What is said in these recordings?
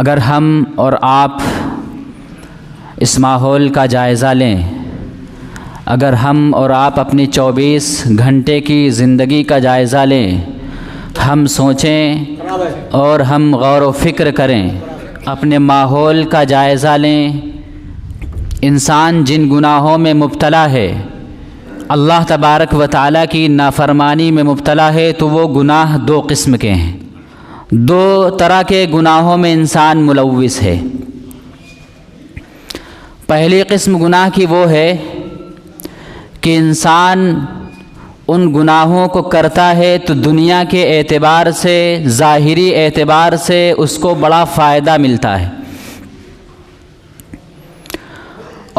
اگر ہم اور آپ اس ماحول کا جائزہ لیں، اگر ہم اور آپ اپنی 24 گھنٹے کی زندگی کا جائزہ لیں، ہم سوچیں اور ہم غور و فکر کریں، اپنے ماحول کا جائزہ لیں، انسان جن گناہوں میں مبتلا ہے، اللہ تبارک و تعالیٰ کی نافرمانی میں مبتلا ہے، تو وہ گناہ دو قسم کے ہیں، دو طرح کے گناہوں میں انسان ملوث ہے۔ پہلی قسم گناہ کی وہ ہے کہ انسان ان گناہوں کو کرتا ہے تو دنیا کے اعتبار سے، ظاہری اعتبار سے اس کو بڑا فائدہ ملتا ہے،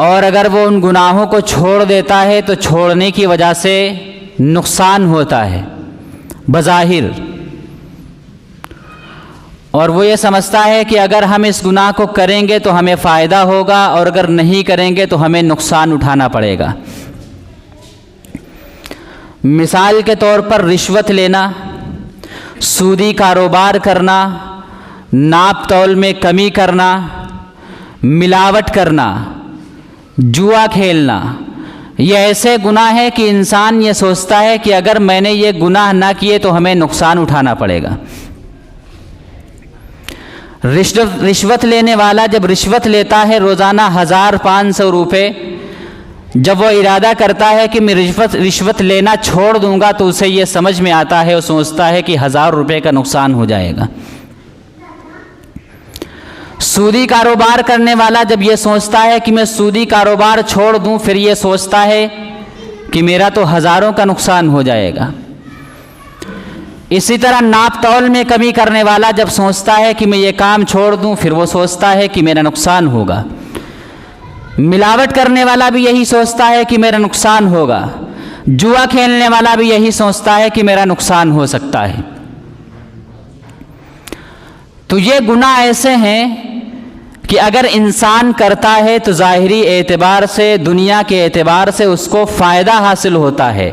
اور اگر وہ ان گناہوں کو چھوڑ دیتا ہے تو چھوڑنے کی وجہ سے نقصان ہوتا ہے بظاہر، اور وہ یہ سمجھتا ہے کہ اگر ہم اس گناہ کو کریں گے تو ہمیں فائدہ ہوگا، اور اگر نہیں کریں گے تو ہمیں نقصان اٹھانا پڑے گا۔ مثال کے طور پر رشوت لینا، سودی کاروبار کرنا، ناپ تول میں کمی کرنا، ملاوٹ کرنا، جوا کھیلنا، یہ ایسے گناہ ہے کہ انسان یہ سوچتا ہے کہ اگر میں نے یہ گناہ نہ کیے تو ہمیں نقصان اٹھانا پڑے گا۔ رشوت لینے والا جب رشوت لیتا ہے روزانہ 1500 روپے، جب وہ ارادہ کرتا ہے کہ میں رشوت لینا چھوڑ دوں گا تو اسے یہ سمجھ میں آتا ہے اور سوچتا ہے کہ 1000 روپے کا نقصان ہو جائے گا۔ سودی کاروبار کرنے والا جب یہ سوچتا ہے کہ میں سودی کاروبار چھوڑ دوں، پھر یہ سوچتا ہے کہ میرا تو ہزاروں کا نقصان ہو جائے گا۔ اسی طرح ناپ تول میں کمی کرنے والا جب سوچتا ہے کہ میں یہ کام چھوڑ دوں، پھر وہ سوچتا ہے کہ میرا نقصان ہوگا۔ ملاوٹ کرنے والا بھی یہی سوچتا ہے کہ میرا نقصان ہوگا۔ جوا کھیلنے والا بھی یہی سوچتا ہے کہ میرا نقصان ہو سکتا ہے۔ تو یہ گناہ ایسے ہیں کہ اگر انسان کرتا ہے تو ظاہری اعتبار سے، دنیا کے اعتبار سے اس کو فائدہ حاصل ہوتا ہے،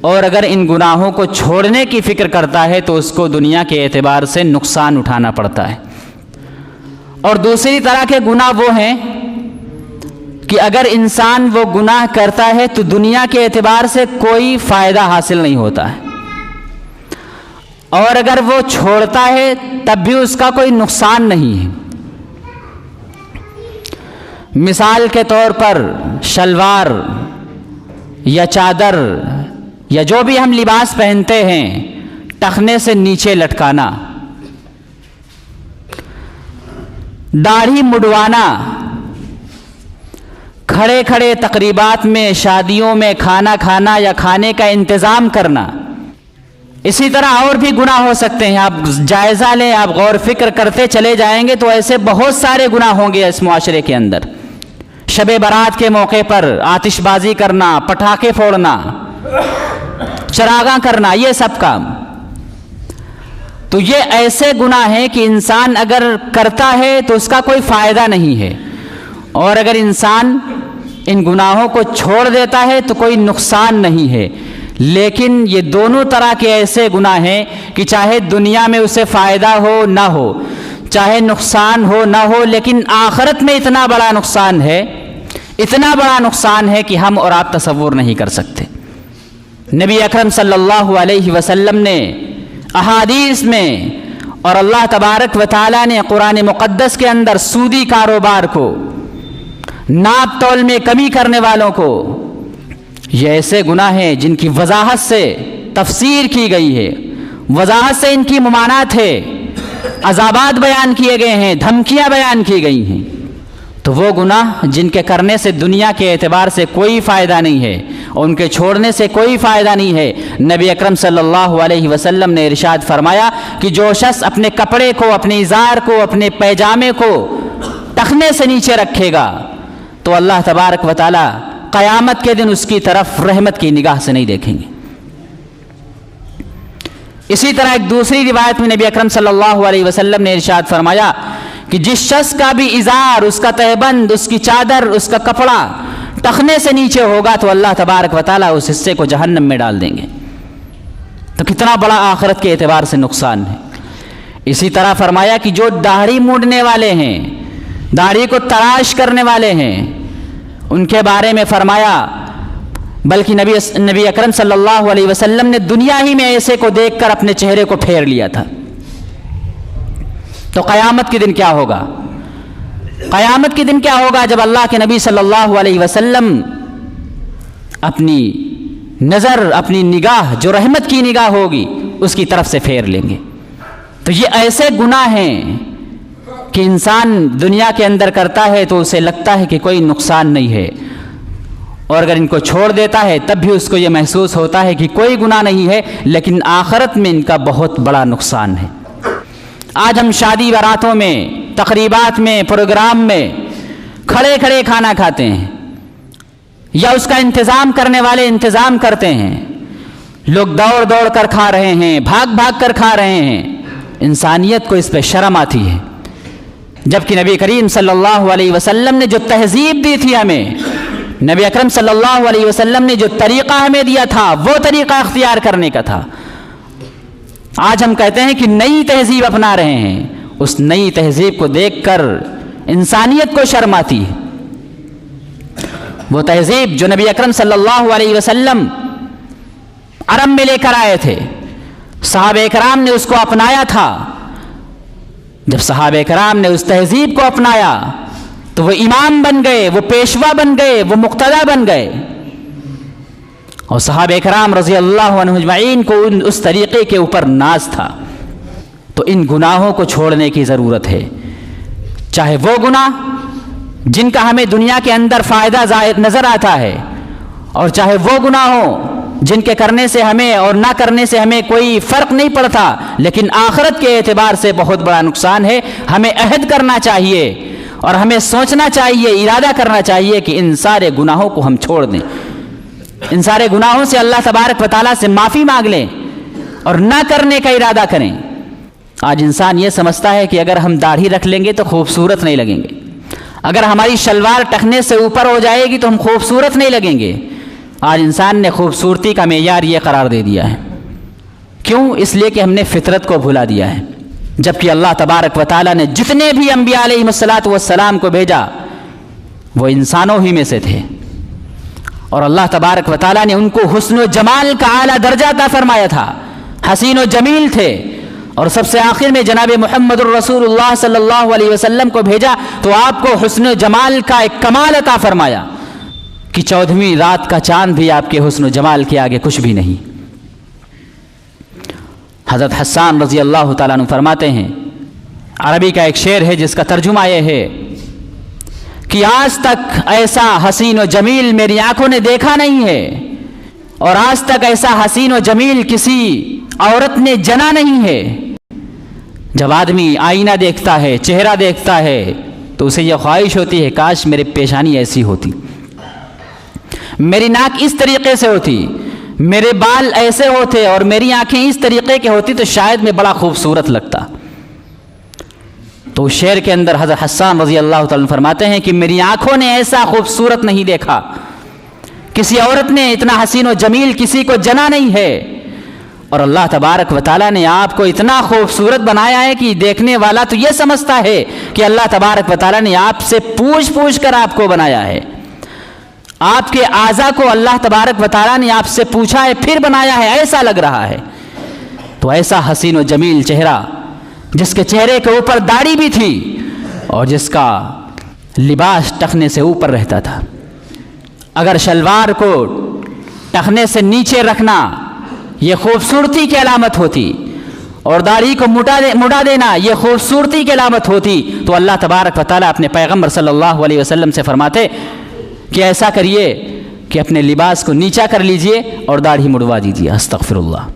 اور اگر ان گناہوں کو چھوڑنے کی فکر کرتا ہے تو اس کو دنیا کے اعتبار سے نقصان اٹھانا پڑتا ہے۔ اور دوسری طرح کے گناہ وہ ہیں کہ اگر انسان وہ گناہ کرتا ہے تو دنیا کے اعتبار سے کوئی فائدہ حاصل نہیں ہوتا ہے، اور اگر وہ چھوڑتا ہے تب بھی اس کا کوئی نقصان نہیں ہے۔ مثال کے طور پر شلوار یا چادر یا جو بھی ہم لباس پہنتے ہیں، ٹخنے سے نیچے لٹکانا، داڑھی مڈوانا، کھڑے کھڑے تقریبات میں، شادیوں میں کھانا کھانا یا کھانے کا انتظام کرنا، اسی طرح اور بھی گناہ ہو سکتے ہیں۔ آپ جائزہ لیں، آپ غور فکر کرتے چلے جائیں گے تو ایسے بہت سارے گناہ ہوں گے اس معاشرے کے اندر۔ شب برات کے موقع پر آتش بازی کرنا، پٹاخے پھوڑنا، چراغاں کرنا، یہ سب کام، تو یہ ایسے گناہ ہیں کہ انسان اگر کرتا ہے تو اس کا کوئی فائدہ نہیں ہے، اور اگر انسان ان گناہوں کو چھوڑ دیتا ہے تو کوئی نقصان نہیں ہے۔ لیکن یہ دونوں طرح کے ایسے گناہ ہیں کہ چاہے دنیا میں اسے فائدہ ہو نہ ہو، چاہے نقصان ہو نہ ہو، لیکن آخرت میں اتنا بڑا نقصان ہے، اتنا بڑا نقصان ہے کہ ہم اور آپ تصور نہیں کر سکتے۔ نبی اکرم صلی اللہ علیہ وسلم نے احادیث میں اور اللہ تبارک و تعالیٰ نے قرآن مقدس کے اندر سودی کاروبار کو، ناپ تول میں کمی کرنے والوں کو، یہ ایسے گناہ ہیں جن کی وضاحت سے تفسیر کی گئی ہے، وضاحت سے ان کی ممانعت ہے، عذابات بیان کیے گئے ہیں، دھمکیاں بیان کی گئی ہیں۔ تو وہ گناہ جن کے کرنے سے دنیا کے اعتبار سے کوئی فائدہ نہیں ہے اور ان کے چھوڑنے سے کوئی فائدہ نہیں ہے، نبی اکرم صلی اللہ علیہ وسلم نے ارشاد فرمایا کہ جو شخص اپنے کپڑے کو، اپنے ازار کو، اپنے پیجامے کو ٹخنے سے نیچے رکھے گا تو اللہ تبارک و تعالی قیامت کے دن اس کی طرف رحمت کی نگاہ سے نہیں دیکھیں گے۔ اسی طرح ایک دوسری روایت میں نبی اکرم صلی اللہ علیہ وسلم نے ارشاد فرمایا کہ جس شخص کا بھی ازار، اس کا تہبند، اس کی چادر، اس کا کپڑا ٹخنے سے نیچے ہوگا تو اللہ تبارک و تعالیٰ اس حصے کو جہنم میں ڈال دیں گے۔ تو کتنا بڑا آخرت کے اعتبار سے نقصان ہے۔ اسی طرح فرمایا کہ جو داڑھی مونڈنے والے ہیں، داڑھی کو تراش کرنے والے ہیں، ان کے بارے میں فرمایا بلکہ نبی اکرم صلی اللہ علیہ وسلم نے دنیا ہی میں ایسے کو دیکھ کر اپنے چہرے کو پھیر لیا تھا۔ تو قیامت کے دن کیا ہوگا؟ قیامت کے دن کیا ہوگا جب اللہ کے نبی صلی اللہ علیہ وسلم اپنی نظر، اپنی نگاہ جو رحمت کی نگاہ ہوگی اس کی طرف سے پھیر لیں گے۔ تو یہ ایسے گناہ ہیں کہ انسان دنیا کے اندر کرتا ہے تو اسے لگتا ہے کہ کوئی نقصان نہیں ہے، اور اگر ان کو چھوڑ دیتا ہے تب بھی اس کو یہ محسوس ہوتا ہے کہ کوئی گناہ نہیں ہے، لیکن آخرت میں ان کا بہت بڑا نقصان ہے۔ آج ہم شادی باراتوں میں، تقریبات میں، پروگرام میں کھڑے کھڑے کھانا کھاتے ہیں، یا اس کا انتظام کرنے والے انتظام کرتے ہیں، لوگ دوڑ دوڑ کر کھا رہے ہیں، بھاگ بھاگ کر کھا رہے ہیں۔ انسانیت کو اس پہ شرم آتی ہے، جبکہ نبی کریم صلی اللہ علیہ وسلم نے جو تہذیب دی تھی ہمیں، نبی اکرم صلی اللہ علیہ وسلم نے جو طریقہ ہمیں دیا تھا وہ طریقہ اختیار کرنے کا تھا۔ آج ہم کہتے ہیں کہ نئی تہذیب اپنا رہے ہیں، اس نئی تہذیب کو دیکھ کر انسانیت کو شرم آتی ہے۔ وہ تہذیب جو نبی اکرم صلی اللہ علیہ وسلم عرب میں لے کر آئے تھے، صحابہ کرام نے اس کو اپنایا تھا۔ جب صحابہ کرام نے اس تہذیب کو اپنایا تو وہ امام بن گئے، وہ پیشوا بن گئے، وہ مقتدی بن گئے، اور صحابہ کرام رضی اللہ عنہم اجمعین کو اس طریقے کے اوپر ناز تھا۔ تو ان گناہوں کو چھوڑنے کی ضرورت ہے، چاہے وہ گناہ جن کا ہمیں دنیا کے اندر فائدہ ظاہر نظر آتا ہے، اور چاہے وہ گناہ ہوں جن کے کرنے سے ہمیں اور نہ کرنے سے ہمیں کوئی فرق نہیں پڑتا، لیکن آخرت کے اعتبار سے بہت بڑا نقصان ہے۔ ہمیں عہد کرنا چاہیے اور ہمیں سوچنا چاہیے، ارادہ کرنا چاہیے کہ ان سارے گناہوں کو ہم چھوڑ دیں، ان سارے گناہوں سے اللہ تبارک و تعالیٰ سے معافی مانگ لیں اور نہ کرنے کا ارادہ کریں۔ آج انسان یہ سمجھتا ہے کہ اگر ہم داڑھی رکھ لیں گے تو خوبصورت نہیں لگیں گے، اگر ہماری شلوار ٹخنے سے اوپر ہو جائے گی تو ہم خوبصورت نہیں لگیں گے۔ آج انسان نے خوبصورتی کا معیار یہ قرار دے دیا ہے۔ کیوں؟ اس لیے کہ ہم نے فطرت کو بھلا دیا ہے، جبکہ اللہ تبارک و تعالیٰ نے جتنے بھی انبیاء علیہ السلام کو بھیجا وہ انسانوں ہی میں سے تھے، اور اللہ تبارک و تعالیٰ نے ان کو حسن و جمال کا اعلیٰ درجہ عطا فرمایا تھا، حسین و جمیل تھے، اور سب سے آخر میں جناب محمد الرسول اللہ صلی اللہ علیہ وسلم کو بھیجا تو آپ کو حسن و جمال کا ایک کمال عطا فرمایا کہ 14ویں رات کا چاند بھی آپ کے حسن و جمال کے آگے کچھ بھی نہیں۔ حضرت حسان رضی اللہ تعالیٰ عنہ فرماتے ہیں، عربی کا ایک شعر ہے جس کا ترجمہ یہ ہے کہ آج تک ایسا حسین و جمیل میری آنکھوں نے دیکھا نہیں ہے، اور آج تک ایسا حسین و جمیل کسی عورت نے جنا نہیں ہے۔ جب آدمی آئینہ دیکھتا ہے، چہرہ دیکھتا ہے، تو اسے یہ خواہش ہوتی ہے کاش میری پیشانی ایسی ہوتی، میری ناک اس طریقے سے ہوتی، میرے بال ایسے ہوتے، اور میری آنکھیں اس طریقے کے ہوتی تو شاید میں بڑا خوبصورت لگتا۔ تو شعر کے اندر حضرت حسان رضی اللہ تعالیٰ فرماتے ہیں کہ میری آنکھوں نے ایسا خوبصورت نہیں دیکھا، کسی عورت نے اتنا حسین و جمیل کسی کو جنا نہیں ہے، اور اللہ تبارک و تعالیٰ نے آپ کو اتنا خوبصورت بنایا ہے کہ دیکھنے والا تو یہ سمجھتا ہے کہ اللہ تبارک و تعالیٰ نے آپ سے پوچھ پوچھ کر آپ کو بنایا ہے، آپ کے اعضاء کو اللہ تبارک و تعالیٰ نے آپ سے پوچھا ہے پھر بنایا ہے، ایسا لگ رہا ہے۔ تو ایسا حسین و جمیل چہرہ، جس کے چہرے کے اوپر داڑھی بھی تھی اور جس کا لباس ٹخنے سے اوپر رہتا تھا، اگر شلوار کو ٹخنے سے نیچے رکھنا یہ خوبصورتی کی علامت ہوتی، اور داڑھی کو مڑا دینا یہ خوبصورتی کی علامت ہوتی، تو اللہ تبارک و تعالیٰ اپنے پیغمبر صلی اللہ علیہ وسلم سے فرماتے کہ ایسا کریے کہ اپنے لباس کو نیچا کر لیجئے اور داڑھی مڑوا دیجئے، استغفر اللہ۔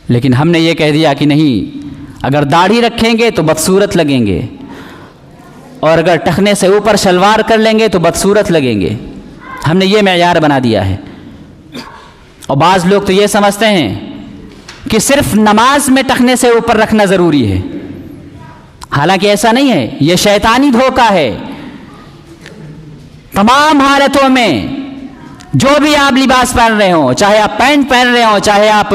لیکن ہم نے یہ کہہ دیا کہ نہیں، اگر داڑھی رکھیں گے تو بدصورت لگیں گے، اور اگر ٹخنے سے اوپر شلوار کر لیں گے تو بدصورت لگیں گے۔ ہم نے یہ معیار بنا دیا ہے، اور بعض لوگ تو یہ سمجھتے ہیں کہ صرف نماز میں ٹخنے سے اوپر رکھنا ضروری ہے، حالانکہ ایسا نہیں ہے، یہ شیطانی دھوکہ ہے۔ تمام حالتوں میں جو بھی آپ لباس پہن رہے ہوں، چاہے آپ پینٹ پہن رہے ہوں، چاہے آپ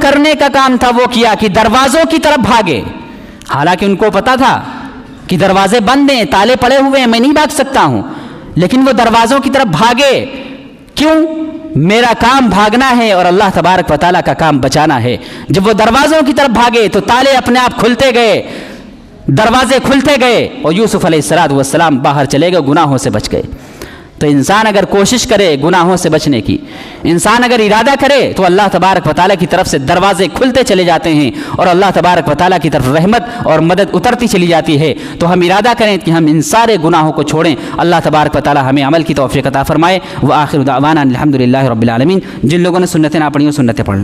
کرنے کا کام تھا وہ کیا کہ دروازوں کی طرف بھاگے، حالانکہ ان کو پتا تھا کہ دروازے بند ہیں، تالے پڑے ہوئے ہیں، میں نہیں بھاگ سکتا ہوں، لیکن وہ دروازوں کی طرف بھاگے۔ کیوں؟ میرا کام بھاگنا ہے اور اللہ تبارک و تعالیٰ کا کام بچانا ہے۔ جب وہ دروازوں کی طرف بھاگے تو تالے اپنے آپ کھلتے گئے، دروازے کھلتے گئے اور یوسف علیہ السلام باہر چلے گئے، گناہوں سے بچ گئے۔ تو انسان اگر کوشش کرے گناہوں سے بچنے کی، انسان اگر ارادہ کرے تو اللہ تبارک و تعالیٰ کی طرف سے دروازے کھلتے چلے جاتے ہیں اور اللہ تبارک و تعالیٰ کی طرف رحمت اور مدد اترتی چلی جاتی ہے۔ تو ہم ارادہ کریں کہ ہم ان سارے گناہوں کو چھوڑیں، اللہ تبارک و تعالیٰ ہمیں عمل کی توفیق عطا فرمائے۔ وآخر دعوانا الحمدللہ رب العالمین۔ جن لوگوں نے سنتیں نہ پڑھی ہوں سنتیں پڑھ لیں۔